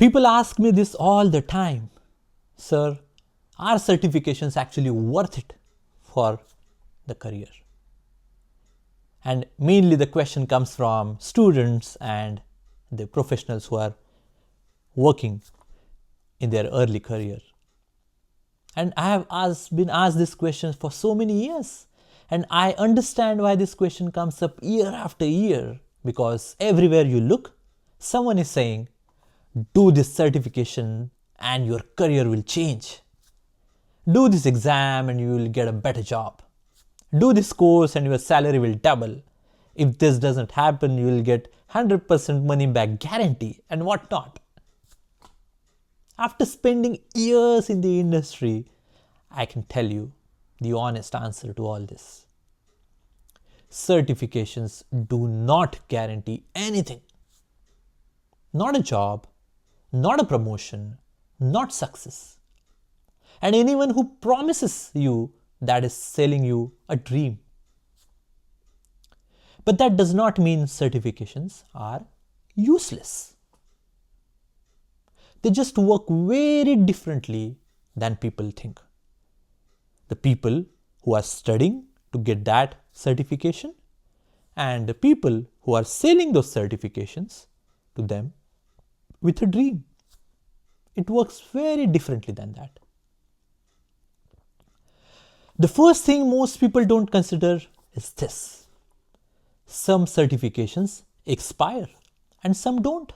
People ask me this all the time. Sir, are certifications actually worth it for the career? And mainly the question comes from students and the professionals who are working in their early career. And I have been asked this question for so many years. And I understand why this question comes up year after year, because everywhere you look, someone is saying, do this certification and your career will change. Do this exam and you will get a better job. Do this course and your salary will double. If this doesn't happen, you will get 100% money back guarantee and whatnot. After spending years in the industry, I can tell you the honest answer to all this. Certifications do not guarantee anything. Not a job, not a promotion, not success. And anyone who promises you that is selling you a dream. But that does not mean certifications are useless. They just work very differently than people think. The people who are studying to get that certification and the people who are selling those certifications to them with a dream. It works very differently than that. The first thing most people don't consider is this. Some certifications expire and some don't.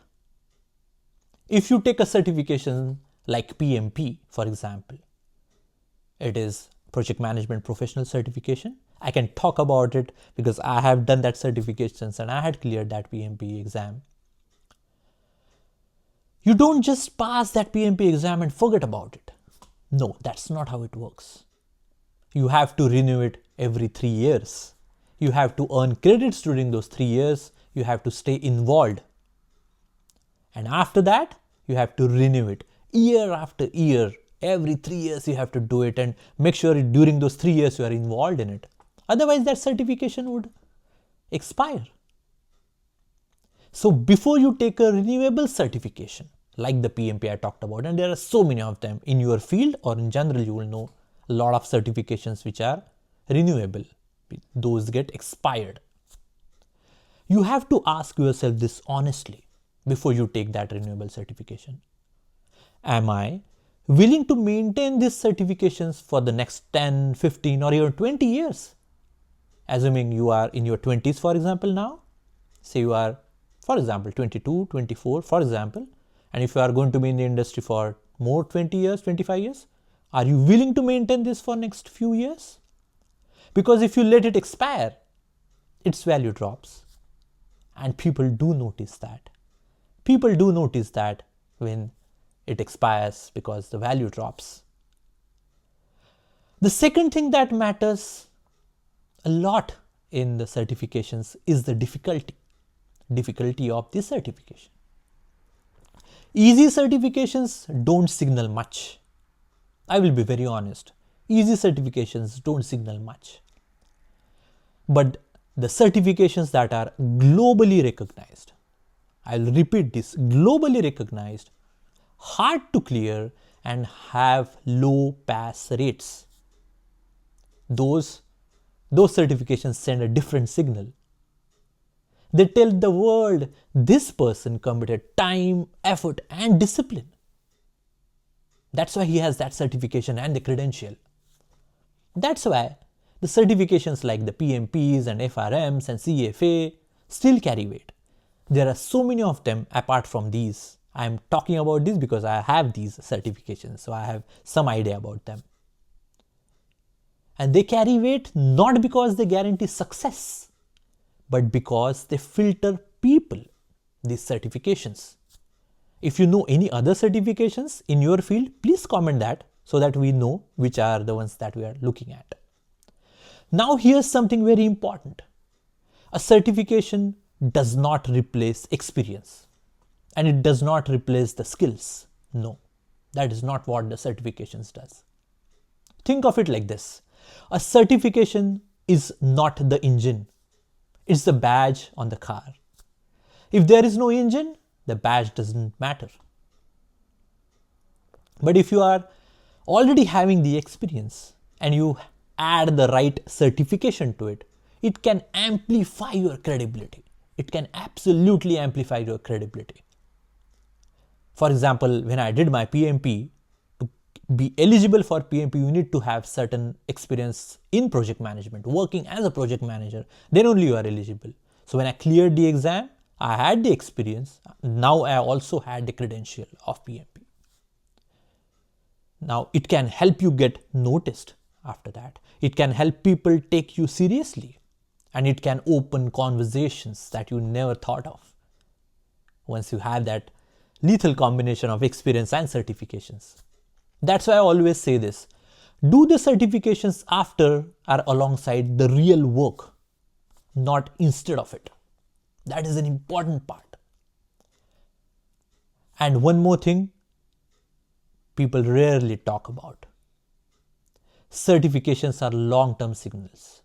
If you take a certification like PMP, for example, it is Project Management Professional Certification. I can talk about it because I have done that certifications and I had cleared that PMP exam. You don't just pass that PMP exam and forget about it. No, that's not how it works. You have to renew it every 3 years. You have to earn credits during those 3 years. You have to stay involved. And after that, you have to renew it year after year. Every 3 years you have to do it and make sure during those 3 years you are involved in it. Otherwise that certification would expire. So before you take a renewable certification like the PMP I talked about, and there are so many of them in your field or in general, you will know a lot of certifications which are renewable. Those get expired. You have to ask yourself this honestly before you take that renewable certification. Am I willing to maintain these certifications for the next 10, 15 or even 20 years? Assuming you are in your 20s, for example, now, say you are, for example, 22, 24, for example, and if you are going to be in the industry for more 20 years, 25 years, are you willing to maintain this for next few years? Because if you let it expire, its value drops. And people do notice that. People do notice that when it expires because the value drops. The second thing that matters a lot in the certifications is the difficulty of the certification. Easy certifications don't signal much. I will be very honest. Easy certifications don't signal much. But the certifications that are globally recognized, I'll repeat this, globally recognized, hard to clear and have low pass rates. Those certifications send a different signal. They tell the world this person committed time, effort and discipline. That's why he has that certification and the credential. That's why the certifications like the PMPs and FRMs and CFA still carry weight. There are so many of them apart from these. I am talking about this because I have these certifications, so I have some idea about them. And they carry weight not because they guarantee success, but because they filter people, these certifications. If you know any other certifications in your field, please comment that so that we know which are the ones that we are looking at. Now here's something very important. A certification does not replace experience and it does not replace the skills. No, that is not what the certifications does. Think of it like this. A certification is not the engine. It's the badge on the car. If there is no engine, the badge doesn't matter. But if you are already having the experience and you add the right certification to it, it can amplify your credibility. It can absolutely amplify your credibility. For example, when I did my PMP, to be eligible for PMP, you need to have certain experience in project management, working as a project manager. Then only you are eligible. So when I cleared the exam, I had the experience. Now I also had the credential of PMP. Now it can help you get noticed after that. It can help people take you seriously. And it can open conversations that you never thought of once you have that lethal combination of experience and certifications. That's why I always say this. Do the certifications after or alongside the real work, not instead of it. That is an important part. And one more thing people rarely talk about. Certifications are long-term signals.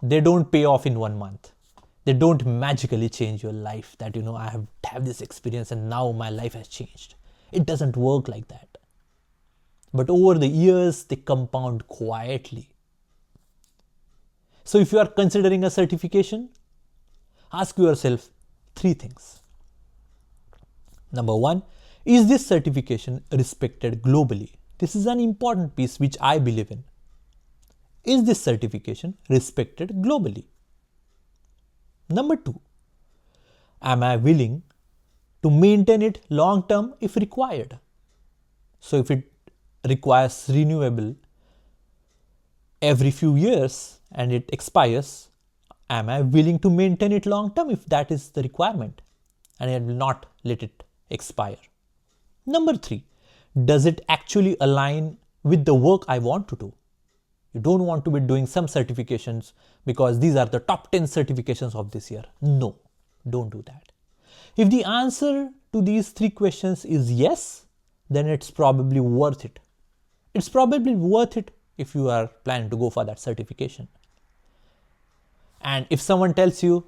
They don't pay off in 1 month. They don't magically change your life that, I have this experience and now my life has changed. It doesn't work like that. But over the years, they compound quietly. So if you are considering a certification, ask yourself 3 things. Number 1, is this certification respected globally? This is an important piece which I believe in. Is this certification respected globally? Number 2, am I willing to maintain it long term if required? So if it requires renewable every few years and it expires, am I willing to maintain it long term if that is the requirement? And I will not let it expire. Number 3, does it actually align with the work I want to do? You don't want to be doing some certifications because these are the top 10 certifications of this year. No, don't do that. If the answer to these 3 questions is yes, then it's probably worth it. It's probably worth it if you are planning to go for that certification. And if someone tells you,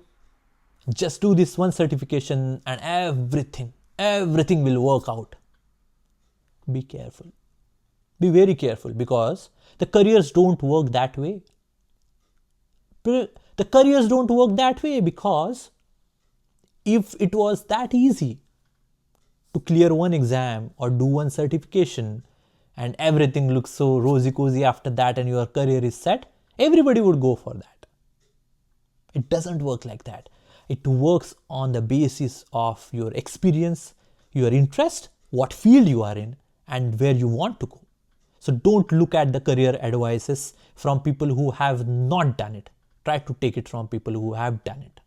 just do this one certification and everything will work out, be careful. Be very careful because the careers don't work that way. The careers don't work that way because if it was that easy to clear one exam or do one certification and everything looks so rosy cozy after that and your career is set, everybody would go for that. It doesn't work like that. It works on the basis of your experience, your interest, what field you are in, and where you want to go. So don't look at the career advices from people who have not done it. Try to take it from people who have done it.